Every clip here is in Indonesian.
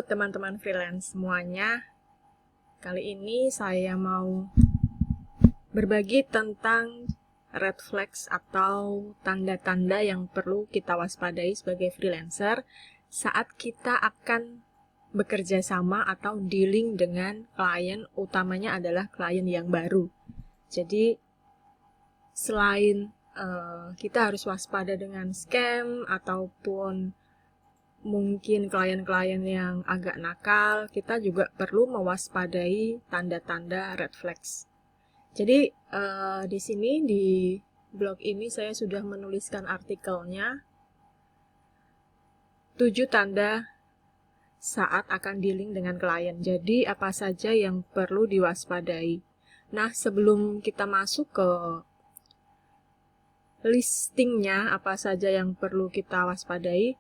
teman-teman freelance semuanya. Kali ini saya mau berbagi tentang red flags atau tanda-tanda yang perlu kita waspadai sebagai freelancer saat kita akan bekerja sama atau dealing dengan klien, utamanya adalah klien yang baru. Jadi selain kita harus waspada dengan scam ataupun mungkin klien-klien yang agak nakal, kita juga perlu mewaspadai tanda-tanda red flags. Jadi di sini di blog ini saya sudah menuliskan artikelnya 7 tanda saat akan dealing dengan klien. Jadi apa saja yang perlu diwaspadai. Nah, sebelum kita masuk ke listingnya apa saja yang perlu kita waspadai,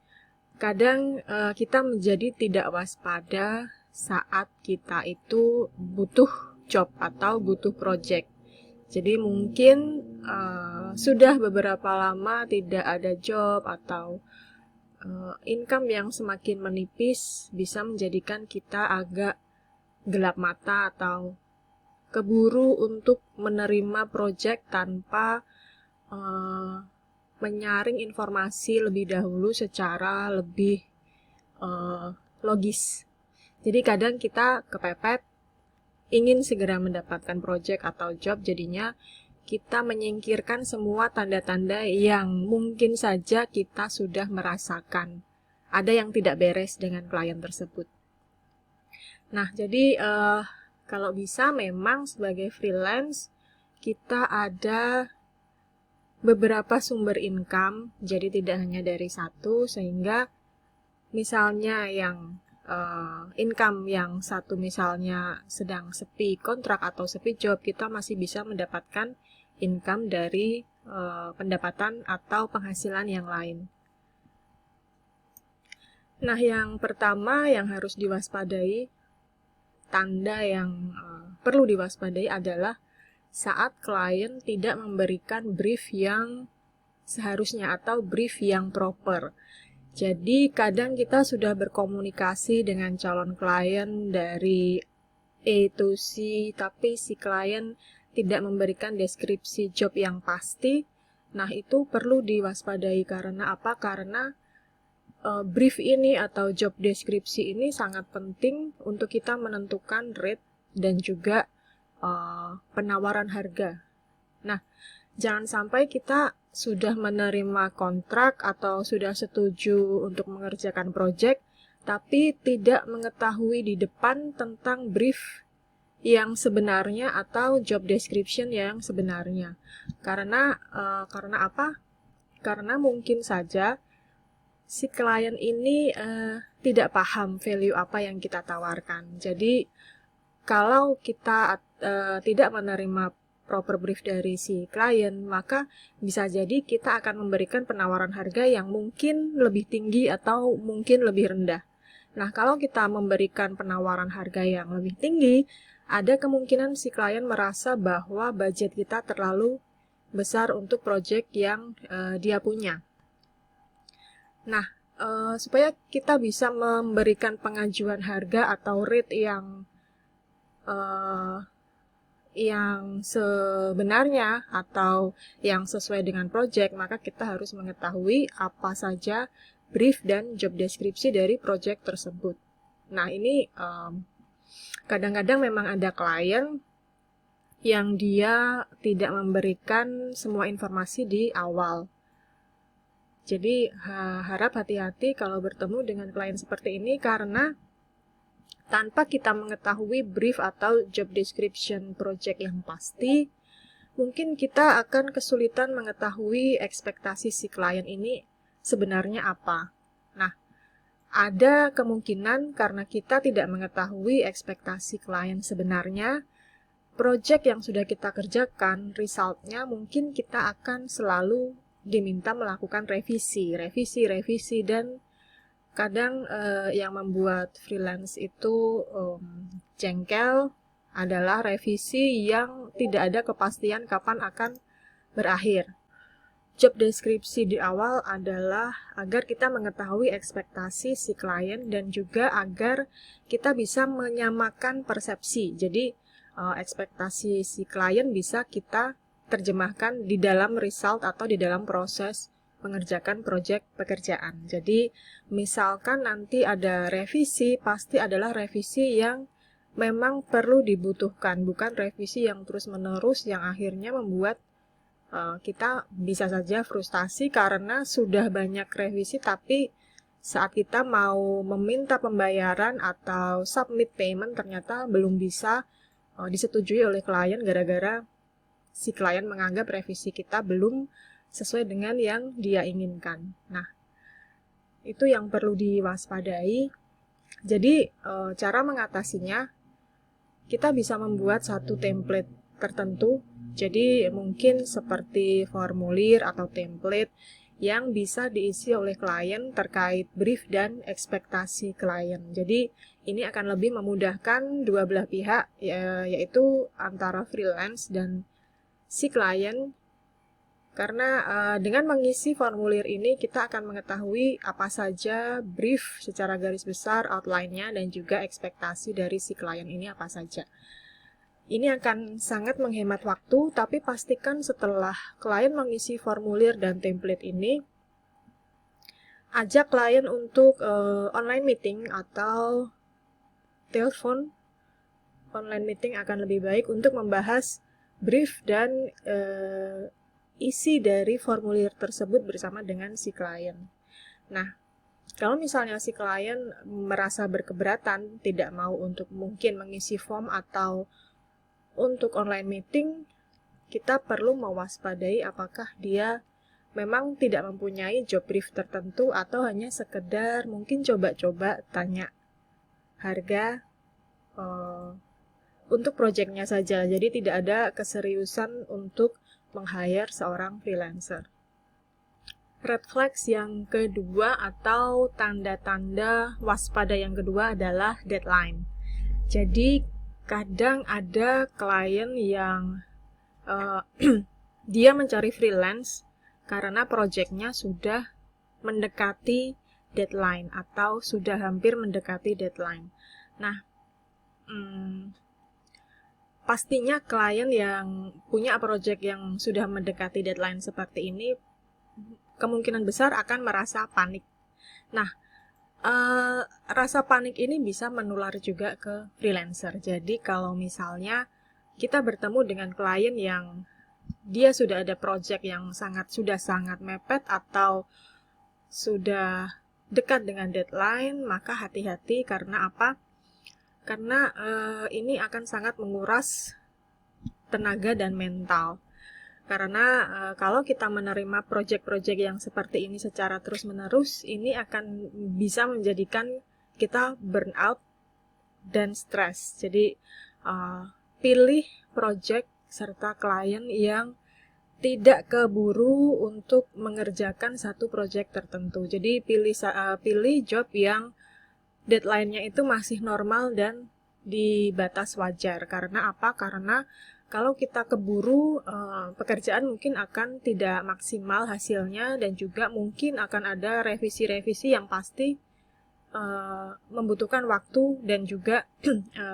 kadang kita menjadi tidak waspada saat kita itu butuh job atau butuh project. Jadi mungkin sudah beberapa lama tidak ada job atau income yang semakin menipis bisa menjadikan kita agak gelap mata atau keburu untuk menerima project tanpa menyaring informasi lebih dahulu secara lebih logis. Jadi kadang kita kepepet ingin segera mendapatkan project atau job, jadinya kita menyingkirkan semua tanda-tanda yang mungkin saja kita sudah merasakan ada yang tidak beres dengan klien tersebut. Nah, jadi kalau bisa memang sebagai freelance kita ada beberapa sumber income, jadi tidak hanya dari satu, sehingga misalnya yang income yang satu misalnya sedang sepi kontrak atau sepi job, kita masih bisa mendapatkan income dari pendapatan atau penghasilan yang lain. Nah, yang pertama yang harus diwaspadai, tanda yang perlu diwaspadai adalah saat klien tidak memberikan brief yang seharusnya atau brief yang proper. Jadi kadang kita sudah berkomunikasi dengan calon klien dari A to Z, tapi si klien tidak memberikan deskripsi job yang pasti. Nah, itu perlu diwaspadai. Karena apa? Karena brief ini atau job deskripsi ini sangat penting untuk kita menentukan rate dan juga penawaran harga. Nah, jangan sampai kita sudah menerima kontrak atau sudah setuju untuk mengerjakan project, tapi tidak mengetahui di depan tentang brief yang sebenarnya atau job description yang sebenarnya. Karena apa? Karena mungkin saja si klien ini tidak paham value apa yang kita tawarkan. Jadi kalau kita tidak menerima proper brief dari si klien, maka bisa jadi kita akan memberikan penawaran harga yang mungkin lebih tinggi atau mungkin lebih rendah. Nah, kalau kita memberikan penawaran harga yang lebih tinggi, ada kemungkinan si klien merasa bahwa budget kita terlalu besar untuk project yang dia punya. Nah, supaya kita bisa memberikan pengajuan harga atau rate yang sebenarnya atau yang sesuai dengan project, maka kita harus mengetahui apa saja brief dan job deskripsi dari project tersebut. Nah, ini kadang-kadang memang ada klien yang dia tidak memberikan semua informasi di awal. Jadi harap hati-hati kalau bertemu dengan klien seperti ini, karena tanpa kita mengetahui brief atau job description project yang pasti, mungkin kita akan kesulitan mengetahui ekspektasi si klien ini sebenarnya apa. Nah, ada kemungkinan karena kita tidak mengetahui ekspektasi klien sebenarnya, project yang sudah kita kerjakan, resultnya mungkin kita akan selalu diminta melakukan revisi, dan kadang yang membuat freelance itu jengkel adalah revisi yang tidak ada kepastian kapan akan berakhir. job deskripsi di awal adalah agar kita mengetahui ekspektasi si klien dan juga agar kita bisa menyamakan persepsi. Jadi ekspektasi si klien bisa kita terjemahkan di dalam result atau di dalam proses mengerjakan proyek pekerjaan. Jadi misalkan nanti ada revisi, pasti adalah revisi yang memang perlu dibutuhkan, bukan revisi yang terus-menerus yang akhirnya membuat kita bisa saja frustasi karena sudah banyak revisi, tapi saat kita mau meminta pembayaran atau submit payment ternyata belum bisa disetujui oleh klien gara-gara si klien menganggap revisi kita belum sesuai dengan yang dia inginkan. Nah, itu yang perlu diwaspadai. Jadi, cara mengatasinya, kita bisa membuat satu template tertentu. Jadi mungkin seperti formulir atau template yang bisa diisi oleh klien terkait brief dan ekspektasi klien. Jadi ini akan lebih memudahkan dua belah pihak, yaitu antara freelance dan si klien. Karena dengan mengisi formulir ini kita akan mengetahui apa saja brief secara garis besar, outline-nya, dan juga ekspektasi dari si klien ini apa saja. Ini akan sangat menghemat waktu, tapi pastikan setelah klien mengisi formulir dan template ini, ajak klien untuk online meeting atau telepon. Online meeting akan lebih baik untuk membahas brief dan isi dari formulir tersebut bersama dengan si klien. Nah, kalau misalnya si klien merasa berkeberatan, tidak mau untuk mungkin mengisi form atau untuk online meeting, kita perlu mewaspadai apakah dia memang tidak mempunyai job brief tertentu atau hanya sekedar mungkin coba-coba tanya harga untuk proyeknya saja. Jadi tidak ada keseriusan untuk meng-hire seorang freelancer. Red flags yang kedua atau tanda-tanda waspada yang kedua adalah deadline. Jadi kadang ada klien yang dia mencari freelance karena proyeknya sudah mendekati deadline atau sudah hampir mendekati deadline. Nah, pastinya klien yang punya proyek yang sudah mendekati deadline seperti ini kemungkinan besar akan merasa panik. Nah, rasa panik ini bisa menular juga ke freelancer. Jadi kalau misalnya kita bertemu dengan klien yang dia sudah ada project yang sudah sangat mepet atau sudah dekat dengan deadline, maka hati-hati. Karena apa? Karena ini akan sangat menguras tenaga dan mental. Karena kalau kita menerima proyek-proyek yang seperti ini secara terus-menerus, ini akan bisa menjadikan kita burnout dan stres. Jadi pilih proyek serta klien yang tidak keburu untuk mengerjakan satu proyek tertentu. Jadi pilih job yang deadline-nya itu masih normal dan di batas wajar. Karena apa? Karena kalau kita keburu, pekerjaan mungkin akan tidak maksimal hasilnya dan juga mungkin akan ada revisi-revisi yang pasti membutuhkan waktu dan juga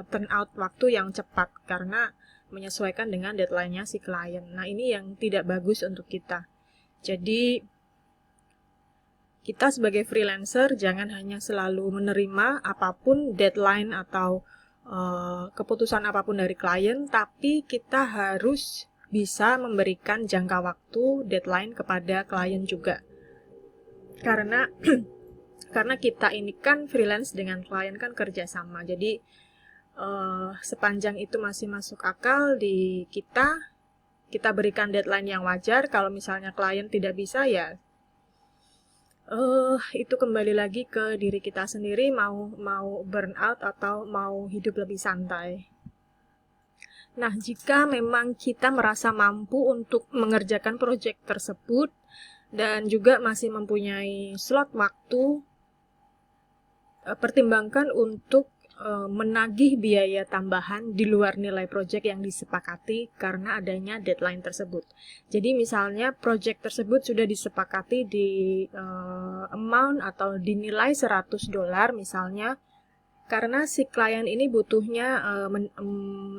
turnout waktu yang cepat karena menyesuaikan dengan deadline-nya si klien. Nah, ini yang tidak bagus untuk kita. Jadi, kita sebagai freelancer jangan hanya selalu menerima apapun deadline atau keputusan apapun dari klien, tapi kita harus bisa memberikan jangka waktu deadline kepada klien juga. Karena kita ini kan freelance dengan klien kan kerjasama. Jadi sepanjang itu masih masuk akal di kita berikan deadline yang wajar. Kalau misalnya klien tidak bisa, ya itu kembali lagi ke diri kita sendiri, mau burnout atau mau hidup lebih santai. Nah, jika memang kita merasa mampu untuk mengerjakan proyek tersebut dan juga masih mempunyai slot waktu, pertimbangkan untuk menagih biaya tambahan di luar nilai proyek yang disepakati karena adanya deadline tersebut. Jadi misalnya proyek tersebut sudah disepakati di amount atau dinilai $100 misalnya, karena si klien ini butuhnya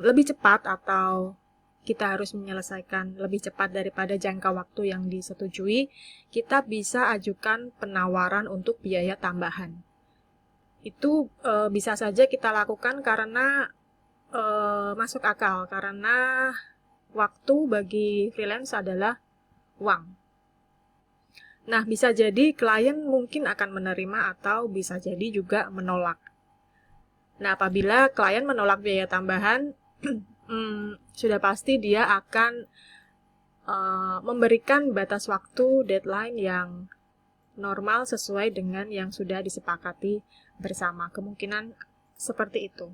lebih cepat atau kita harus menyelesaikan lebih cepat daripada jangka waktu yang disetujui, kita bisa ajukan penawaran untuk biaya tambahan. Itu bisa saja kita lakukan karena masuk akal, karena waktu bagi freelance adalah uang. Nah, bisa jadi klien mungkin akan menerima atau bisa jadi juga menolak. Nah, apabila klien menolak biaya tambahan, sudah pasti dia akan memberikan batas waktu deadline yang normal sesuai dengan yang sudah disepakati bersama. Kemungkinan seperti itu.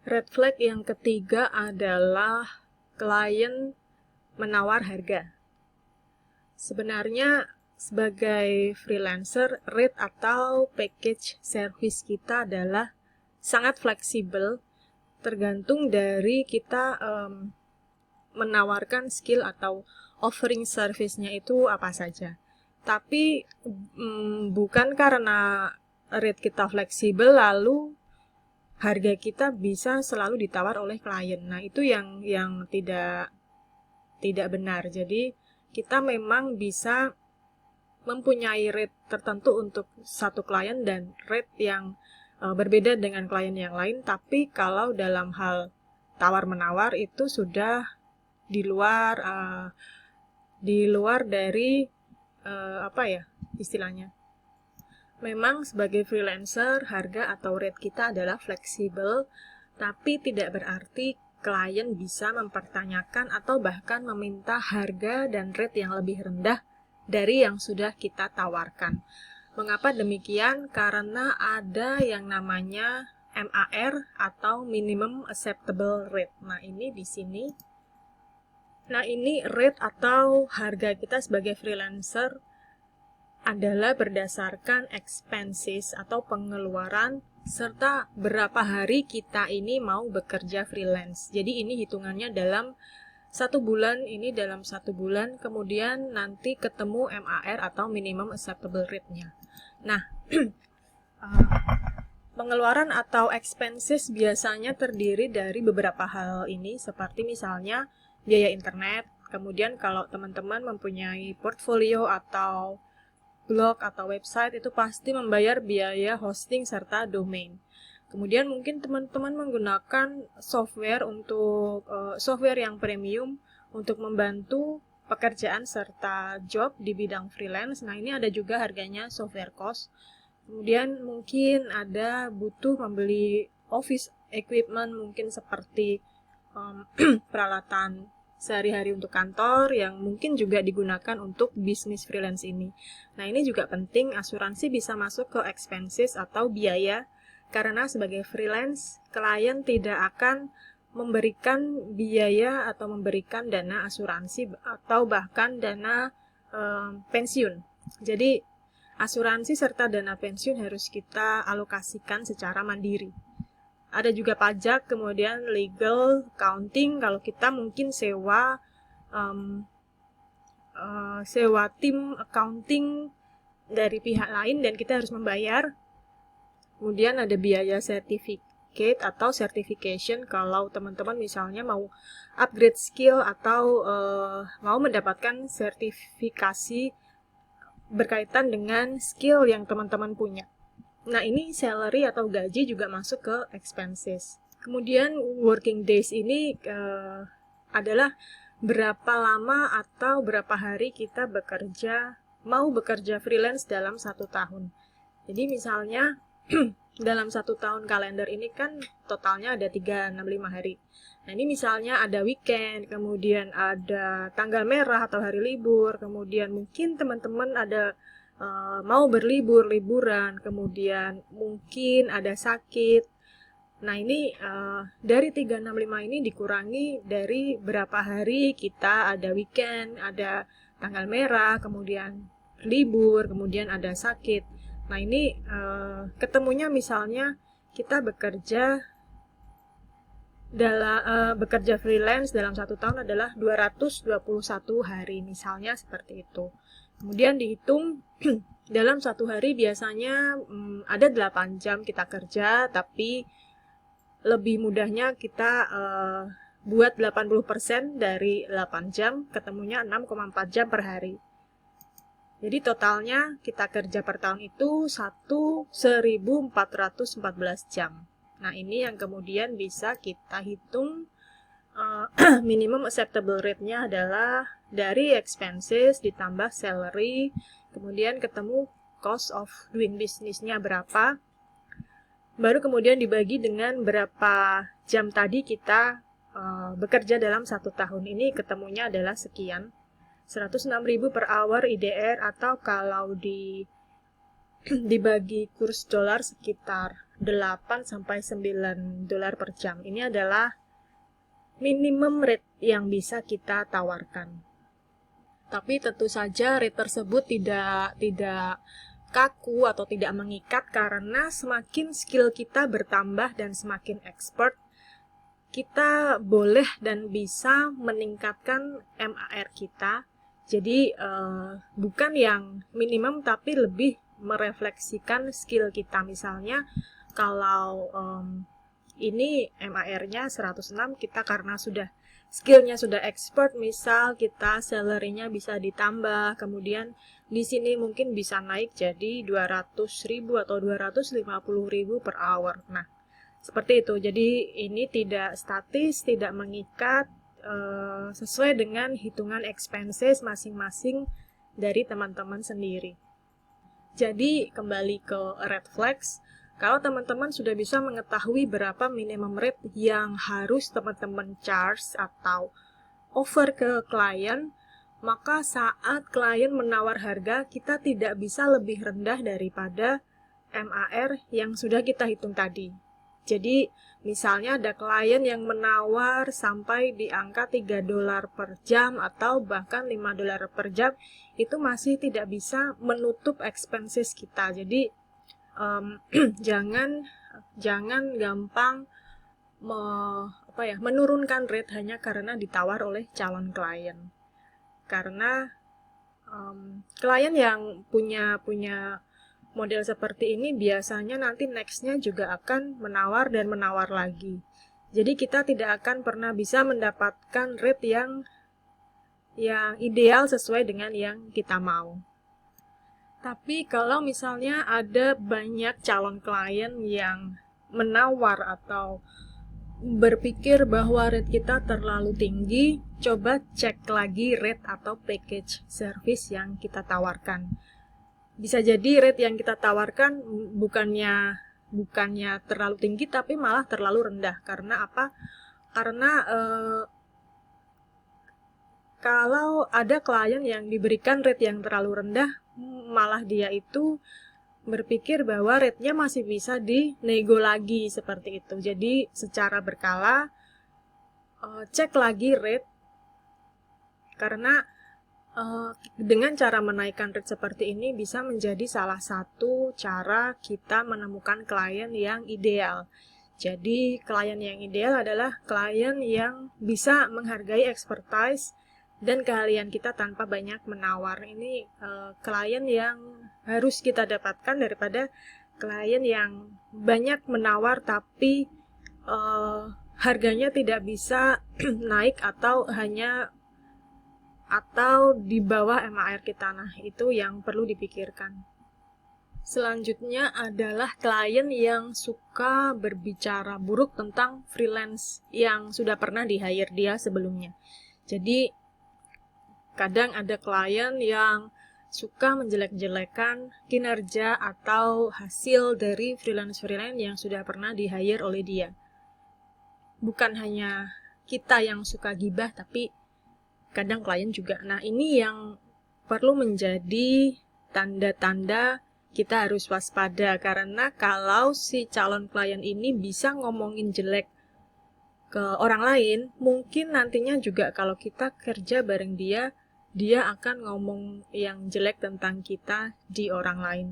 Red flag yang ketiga adalah klien menawar harga. Sebenarnya sebagai freelancer, rate atau package service kita adalah sangat fleksibel, tergantung dari kita menawarkan skill atau offering service-nya itu apa saja. Tapi bukan karena rate kita fleksibel lalu harga kita bisa selalu ditawar oleh klien. Nah, itu yang tidak benar. Jadi, kita memang bisa mempunyai rate tertentu untuk satu klien dan rate yang berbeda dengan klien yang lain, tapi kalau dalam hal tawar-menawar itu sudah di luar dari istilahnya. Memang sebagai freelancer, harga atau rate kita adalah fleksibel, tapi tidak berarti klien bisa mempertanyakan atau bahkan meminta harga dan rate yang lebih rendah dari yang sudah kita tawarkan. Mengapa demikian? Karena ada yang namanya MAR atau Minimum Acceptable Rate. Nah, ini di sini. Nah, ini rate atau harga kita sebagai freelancer adalah berdasarkan expenses atau pengeluaran serta berapa hari kita ini mau bekerja freelance. Jadi ini hitungannya dalam 1 bulan, kemudian nanti ketemu MAR atau Minimum Acceptable Rate-nya. Nah, pengeluaran atau expenses biasanya terdiri dari beberapa hal ini, seperti misalnya biaya internet, kemudian kalau teman-teman mempunyai portfolio atau blog atau website itu pasti membayar biaya hosting serta domain. Kemudian mungkin teman-teman menggunakan software yang premium untuk membantu pekerjaan serta job di bidang freelance. Nah, ini ada juga harganya software cost. Kemudian mungkin ada butuh membeli office equipment mungkin seperti peralatan sehari-hari untuk kantor yang mungkin juga digunakan untuk bisnis freelance ini. Nah, ini juga penting, asuransi bisa masuk ke expenses atau biaya, karena sebagai freelance, klien tidak akan memberikan biaya atau memberikan dana asuransi atau bahkan dana pensiun. Jadi, asuransi serta dana pensiun harus kita alokasikan secara mandiri. Ada juga pajak, kemudian legal, accounting, kalau kita mungkin sewa tim accounting dari pihak lain dan kita harus membayar. Kemudian ada biaya certificate atau certification kalau teman-teman misalnya mau upgrade skill atau mau mendapatkan sertifikasi berkaitan dengan skill yang teman-teman punya. Nah, ini salary atau gaji juga masuk ke expenses. Kemudian working days ini adalah berapa lama atau berapa hari kita mau bekerja freelance dalam 1 tahun. Jadi misalnya dalam 1 tahun kalender ini kan totalnya ada 365 hari. Nah, ini misalnya ada weekend, kemudian ada tanggal merah atau hari libur, kemudian mungkin teman-teman ada mau liburan, kemudian mungkin ada sakit. Nah, ini dari 365 ini dikurangi dari berapa hari kita ada weekend, ada tanggal merah, kemudian libur, kemudian ada sakit. Nah, ini ketemunya misalnya kita bekerja freelance dalam 1 tahun adalah 221 hari, misalnya seperti itu. Kemudian dihitung dalam 1 hari biasanya ada 8 jam kita kerja, tapi lebih mudahnya kita buat 80% dari 8 jam, ketemunya 6,4 jam per hari. Jadi totalnya kita kerja per tahun itu 1.414 jam. Nah, ini yang kemudian bisa kita hitung minimum acceptable rate-nya adalah dari expenses ditambah salary, kemudian ketemu cost of doing business-nya berapa, baru kemudian dibagi dengan berapa jam tadi kita bekerja dalam 1 tahun. Ini ketemunya adalah sekian, 106.000 per hour IDR, atau kalau dibagi kurs dolar sekitar 8-9 dolar per jam. Ini adalah minimum rate yang bisa kita tawarkan. Tapi tentu saja rate tersebut tidak kaku atau tidak mengikat, karena semakin skill kita bertambah dan semakin expert, kita boleh dan bisa meningkatkan MAR kita. Jadi bukan yang minimum tapi lebih merefleksikan skill kita. Misalnya kalau ini MAR-nya 106, kita karena skillnya sudah expert, misal kita salary-nya bisa ditambah, kemudian di sini mungkin bisa naik jadi 200.000 atau 250.000 per hour. Nah, seperti itu. Jadi ini tidak statis, tidak mengikat, sesuai dengan hitungan expenses masing-masing dari teman-teman sendiri. Jadi kembali ke red flags, kalau teman-teman sudah bisa mengetahui berapa minimum rate yang harus teman-teman charge atau offer ke klien, maka saat klien menawar harga, kita tidak bisa lebih rendah daripada MAR yang sudah kita hitung tadi. Jadi misalnya ada klien yang menawar sampai di angka 3 dolar per jam atau bahkan 5 dolar per jam, itu masih tidak bisa menutup expenses kita. Jadi jangan gampang menurunkan rate hanya karena ditawar oleh calon klien. Karena klien yang punya model seperti ini biasanya nanti next-nya juga akan menawar dan menawar lagi. Jadi kita tidak akan pernah bisa mendapatkan rate yang ideal sesuai dengan yang kita mau. Tapi kalau misalnya ada banyak calon klien yang menawar atau berpikir bahwa rate kita terlalu tinggi, coba cek lagi rate atau package service yang kita tawarkan. Bisa jadi rate yang kita tawarkan bukannya terlalu tinggi, tapi malah terlalu rendah. Karena apa? Karena kalau ada klien yang diberikan rate yang terlalu rendah, malah dia itu berpikir bahwa rate-nya masih bisa dinego lagi, seperti itu. Jadi secara berkala cek lagi rate, karena dengan cara menaikkan rate seperti ini bisa menjadi salah satu cara kita menemukan klien yang ideal. Jadi klien yang ideal adalah klien yang bisa menghargai expertise dan keahlian kita tanpa banyak menawar. Ini klien yang harus kita dapatkan daripada klien yang banyak menawar tapi harganya tidak bisa naik atau di bawah MAR kita. Nah, itu yang perlu dipikirkan. Selanjutnya adalah klien yang suka berbicara buruk tentang freelance yang sudah pernah di-hire dia sebelumnya. Jadi kadang ada klien yang suka menjelek-jelekan kinerja atau hasil dari freelance-freelance yang sudah pernah di-hire oleh dia. Bukan hanya kita yang suka gibah, tapi kadang klien juga. Nah, ini yang perlu menjadi tanda-tanda kita harus waspada, karena kalau si calon klien ini bisa ngomongin jelek ke orang lain, mungkin nantinya juga kalau kita kerja bareng dia akan ngomong yang jelek tentang kita di orang lain.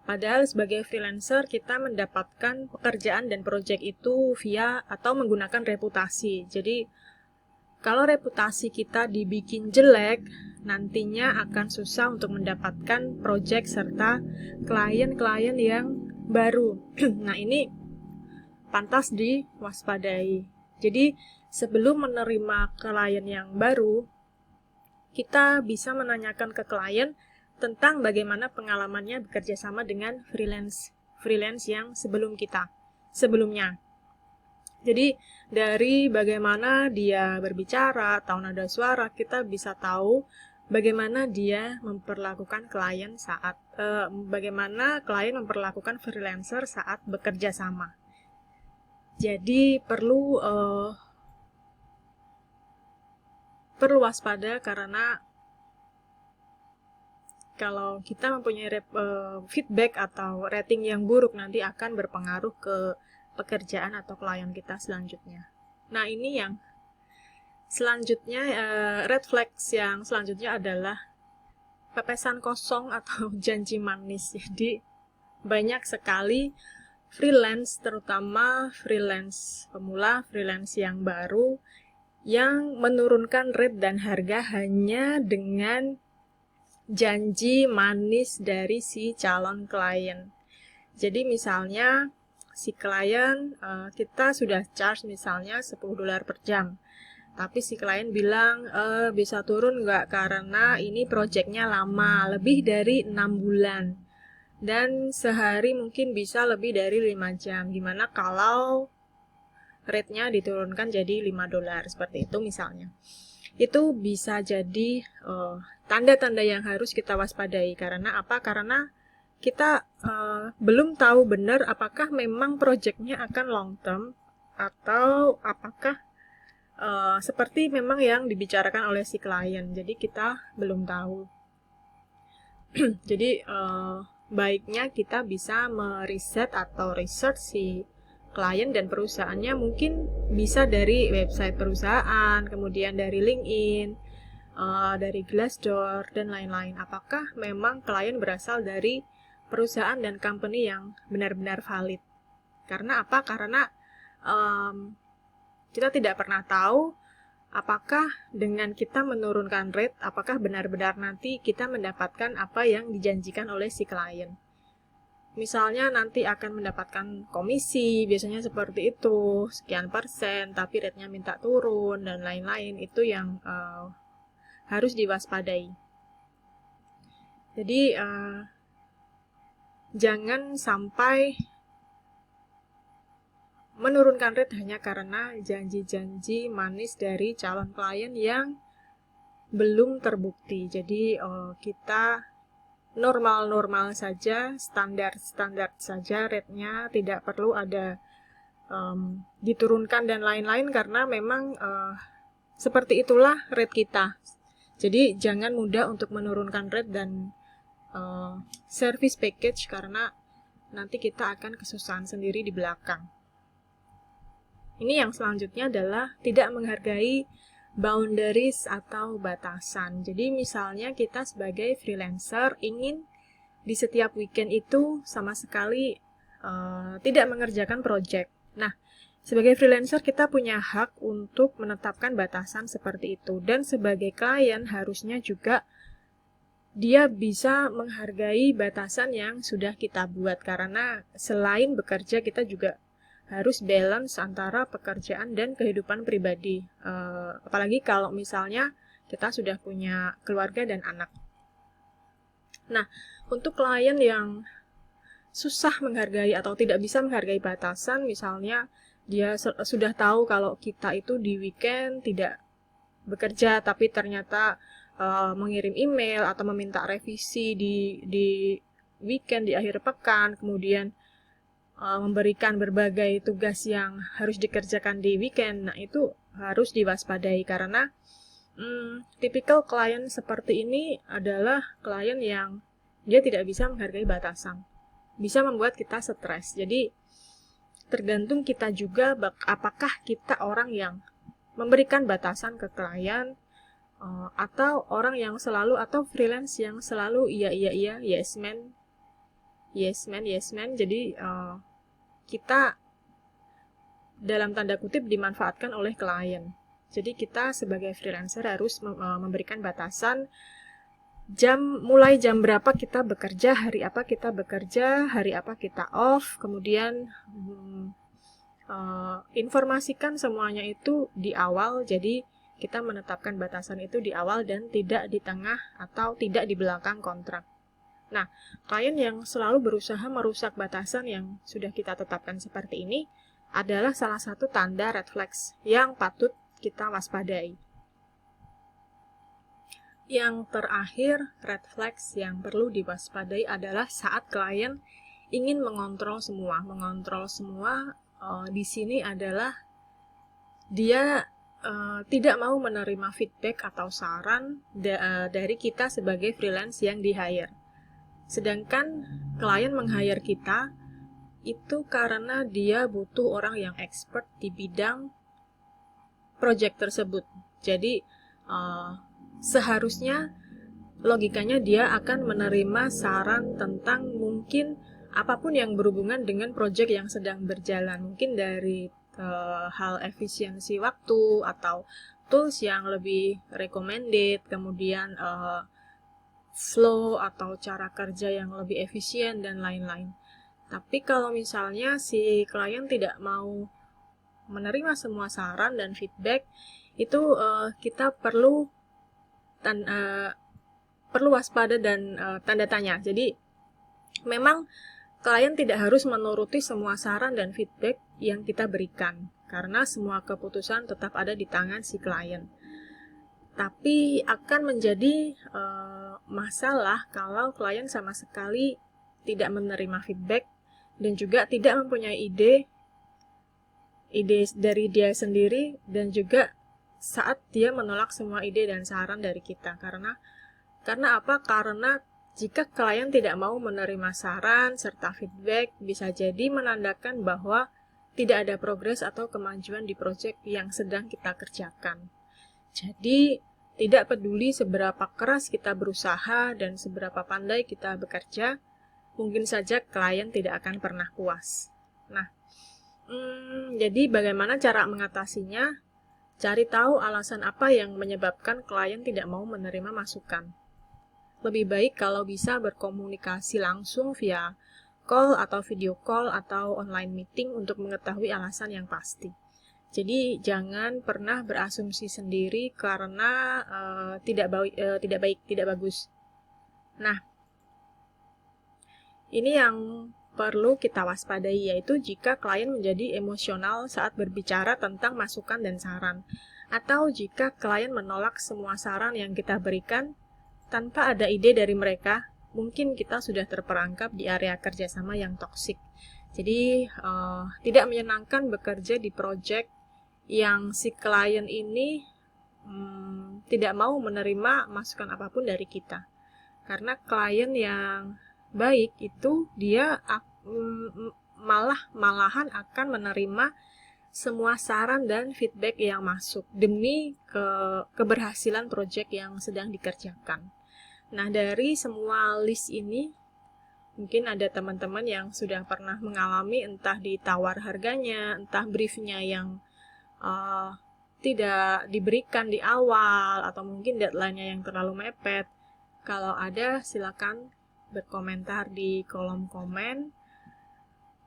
Padahal sebagai freelancer kita mendapatkan pekerjaan dan proyek itu via atau menggunakan reputasi. Jadi kalau reputasi kita dibikin jelek, nantinya akan susah untuk mendapatkan proyek serta klien-klien yang baru. Nah, ini pantas diwaspadai. Jadi sebelum menerima klien yang baru, kita bisa menanyakan ke klien tentang bagaimana pengalamannya bekerja sama dengan freelance yang sebelumnya. Jadi dari bagaimana dia berbicara atau nada suara, kita bisa tahu bagaimana dia memperlakukan klien bagaimana klien memperlakukan freelancer saat bekerja sama. Jadi perlu waspada karena kalau kita mempunyai feedback atau rating yang buruk nanti akan berpengaruh ke pekerjaan atau klien kita selanjutnya. Nah, ini yang selanjutnya, red flags yang selanjutnya adalah pepesan kosong atau janji manis. Jadi banyak sekali freelance, terutama freelance pemula, freelance yang baru, yang menurunkan rate dan harga hanya dengan janji manis dari si calon klien. Jadi misalnya si klien, kita sudah charge misalnya $10 per jam. Tapi si klien bilang, bisa turun nggak karena ini proyeknya lama, lebih dari 6 bulan. Dan sehari mungkin bisa lebih dari 5 jam. Gimana kalau rate-nya diturunkan jadi $5, seperti itu misalnya. Itu bisa jadi tanda-tanda yang harus kita waspadai. Karena apa? Karena kita belum tahu benar apakah memang proyeknya akan long term atau apakah seperti memang yang dibicarakan oleh si klien. Jadi kita belum tahu. Jadi baiknya kita bisa meriset atau research si klien dan perusahaannya, mungkin bisa dari website perusahaan, kemudian dari LinkedIn, dari Glassdoor, dan lain-lain. Apakah memang klien berasal dari perusahaan dan company yang benar-benar valid? Karena apa? Karena kita tidak pernah tahu apakah dengan kita menurunkan rate, apakah benar-benar nanti kita mendapatkan apa yang dijanjikan oleh si klien. Misalnya nanti akan mendapatkan komisi, biasanya seperti itu, sekian persen, tapi rate-nya minta turun, dan lain-lain. Itu yang harus diwaspadai. Jadi, jangan sampai menurunkan rate hanya karena janji-janji manis dari calon klien yang belum terbukti. Jadi, kita normal-normal saja, standar-standar saja rate-nya, tidak perlu ada diturunkan dan lain-lain karena memang seperti itulah rate kita. Jadi jangan mudah untuk menurunkan rate dan service package karena nanti kita akan kesusahan sendiri di belakang. Ini yang selanjutnya adalah tidak menghargai boundaries atau batasan. Jadi misalnya kita sebagai freelancer ingin di setiap weekend itu sama sekali tidak mengerjakan project. Nah, sebagai freelancer kita punya hak untuk menetapkan batasan seperti itu. Dan sebagai klien harusnya juga dia bisa menghargai batasan yang sudah kita buat. Karena selain bekerja kita juga harus balance antara pekerjaan dan kehidupan pribadi. Apalagi kalau misalnya kita sudah punya keluarga dan anak. Nah, untuk klien yang susah menghargai atau tidak bisa menghargai batasan, misalnya dia sudah tahu kalau kita itu di weekend tidak bekerja, tapi ternyata mengirim email atau meminta revisi di weekend, di akhir pekan, kemudian memberikan berbagai tugas yang harus dikerjakan di weekend. Nah, itu harus diwaspadai karena tipikal klien seperti ini adalah klien yang dia tidak bisa menghargai batasan. Bisa membuat kita stres. Jadi, tergantung kita juga apakah kita orang yang memberikan batasan ke klien atau orang yang selalu, atau freelance yang selalu iya, yes man, yes man. Jadi kita dalam tanda kutip dimanfaatkan oleh klien. Jadi kita sebagai freelancer harus memberikan batasan mulai jam berapa kita bekerja, hari apa kita bekerja, hari apa kita off, kemudian informasikan semuanya itu di awal. Jadi kita menetapkan batasan itu di awal dan tidak di tengah atau tidak di belakang kontrak. Nah, klien yang selalu berusaha merusak batasan yang sudah kita tetapkan seperti ini adalah salah satu tanda red flags yang patut kita waspadai. Yang terakhir, red flags yang perlu diwaspadai adalah saat klien ingin mengontrol semua. Mengontrol semua di sini adalah dia tidak mau menerima feedback atau saran dari kita sebagai freelance yang di-hire. Sedangkan klien meng-hire kita itu karena dia butuh orang yang expert di bidang project tersebut. Jadi seharusnya logikanya dia akan menerima saran tentang mungkin apapun yang berhubungan dengan project yang sedang berjalan. Mungkin dari hal efisiensi waktu atau tools yang lebih recommended, kemudian flow atau cara kerja yang lebih efisien dan lain-lain. Tapi kalau misalnya si klien tidak mau menerima semua saran dan feedback, itu kita perlu waspada dan tanda tanya. Jadi memang klien tidak harus menuruti semua saran dan feedback yang kita berikan, karena semua keputusan tetap ada di tangan si klien. Tapi akan menjadi masalah kalau klien sama sekali tidak menerima feedback dan juga tidak mempunyai ide dari dia sendiri, dan juga saat dia menolak semua ide dan saran dari kita. Karena apa? Karena jika klien tidak mau menerima saran serta feedback, bisa jadi menandakan bahwa tidak ada progres atau kemajuan di proyek yang sedang kita kerjakan. Jadi, tidak peduli seberapa keras kita berusaha dan seberapa pandai kita bekerja, mungkin saja klien tidak akan pernah puas. Nah, jadi bagaimana cara mengatasinya? Cari tahu alasan apa yang menyebabkan klien tidak mau menerima masukan. Lebih baik kalau bisa berkomunikasi langsung via call atau video call atau online meeting untuk mengetahui alasan yang pasti. Jadi jangan pernah berasumsi sendiri karena tidak bagus. Nah, ini yang perlu kita waspadai, yaitu jika klien menjadi emosional saat berbicara tentang masukan dan saran, atau jika klien menolak semua saran yang kita berikan tanpa ada ide dari mereka, mungkin kita sudah terperangkap di area kerjasama yang toksik. Jadi tidak menyenangkan bekerja di project yang si klien ini tidak mau menerima masukan apapun dari kita. Karena klien yang baik itu dia malahan akan menerima semua saran dan feedback yang masuk demi keberhasilan proyek yang sedang dikerjakan. Nah, dari semua list ini mungkin ada teman-teman yang sudah pernah mengalami entah ditawar harganya, entah briefnya yang tidak diberikan di awal, atau mungkin deadline-nya yang terlalu mepet. Kalau ada, silakan berkomentar di kolom komen.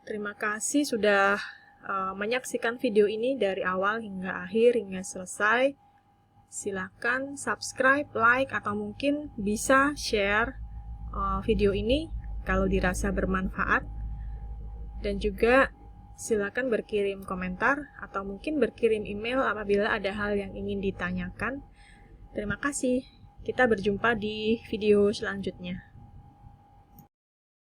Terima kasih sudah menyaksikan video ini dari awal hingga akhir, hingga selesai. Silakan subscribe, like, atau mungkin bisa share video ini kalau dirasa bermanfaat. Dan juga silakan berkirim komentar atau mungkin berkirim email apabila ada hal yang ingin ditanyakan. Terima kasih. Kita berjumpa di video selanjutnya.